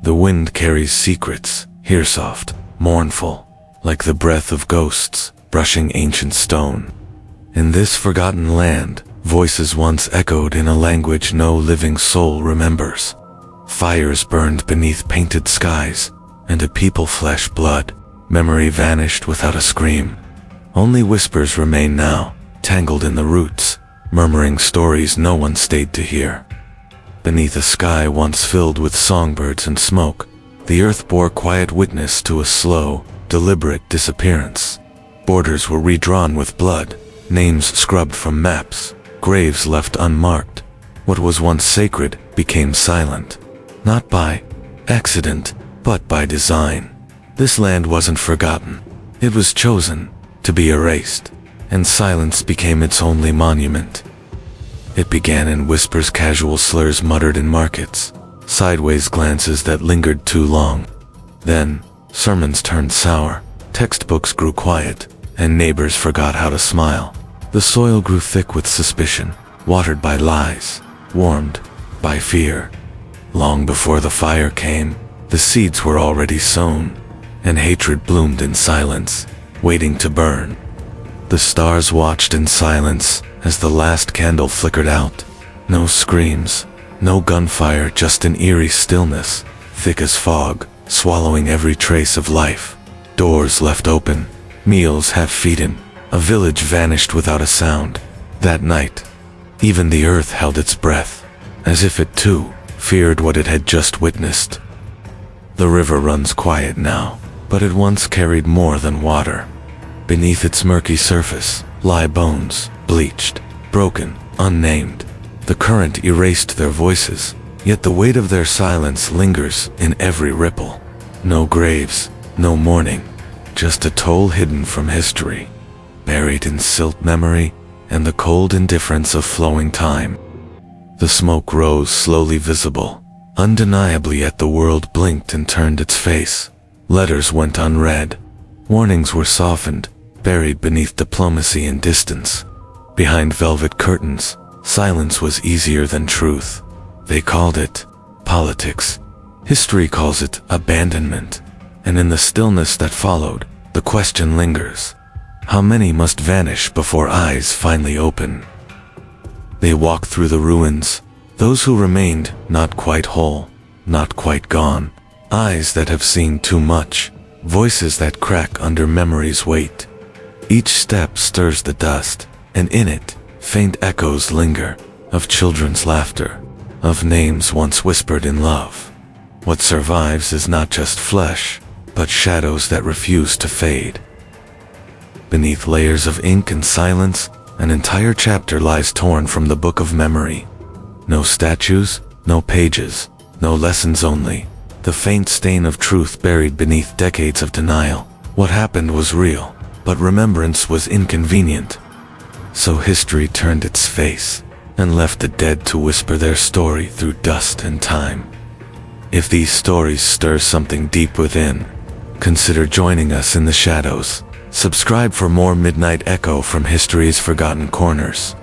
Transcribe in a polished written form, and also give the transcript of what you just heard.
The wind carries secrets, here soft, mournful, like the breath of ghosts, brushing ancient stone. In this forgotten land, voices once echoed in a language no living soul remembers. Fires burned beneath painted skies, and a people flesh blood. Memory vanished without a scream. Only whispers remain now, tangled in the roots, murmuring stories no one stayed to hear. Beneath a sky once filled with songbirds and smoke, the earth bore quiet witness to a slow, deliberate disappearance. Borders were redrawn with blood, names scrubbed from maps, graves left unmarked. What was once sacred became silent, not by accident, but by design. This land wasn't forgotten. It was chosen to be erased, and silence became its only monument. It began in whispers, casual slurs muttered in markets, sideways glances that lingered too long. Then, sermons turned sour, textbooks grew quiet, and neighbors forgot how to smile. The soil grew thick with suspicion, watered by lies, warmed by fear. Long before the fire came, the seeds were already sown, and hatred bloomed in silence, waiting to burn. The stars watched in silence as the last candle flickered out. No screams, no gunfire, just an eerie stillness, thick as fog, swallowing every trace of life. Doors left open, meals half-eaten, a village vanished without a sound. That night, even the earth held its breath, as if it too feared what it had just witnessed. The river runs quiet now, but it once carried more than water. Beneath its murky surface lie bones, bleached, broken, unnamed. The current erased their voices, yet the weight of their silence lingers in every ripple. No graves, no mourning, just a toll hidden from history, buried in silt memory and the cold indifference of flowing time. The smoke rose, slowly visible, undeniably, yet the world blinked and turned its face. Letters went unread. Warnings were softened, buried beneath diplomacy and distance. Behind velvet curtains, silence was easier than truth. They called it politics. History calls it abandonment. And in the stillness that followed, the question lingers. How many must vanish before eyes finally open? They walk through the ruins, those who remained not quite whole, not quite gone. Eyes that have seen too much, voices that crack under memory's weight. Each step stirs the dust, and in it, faint echoes linger, of children's laughter, of names once whispered in love. What survives is not just flesh, but shadows that refuse to fade. Beneath layers of ink and silence, an entire chapter lies torn from the book of memory. No statues, no pages, no lessons, only the faint stain of truth buried beneath decades of denial. What happened was real, but remembrance was inconvenient. So history turned its face and left the dead to whisper their story through dust and time. If these stories stir something deep within, consider joining us in the shadows. Subscribe for more Midnight Echo from history's forgotten corners.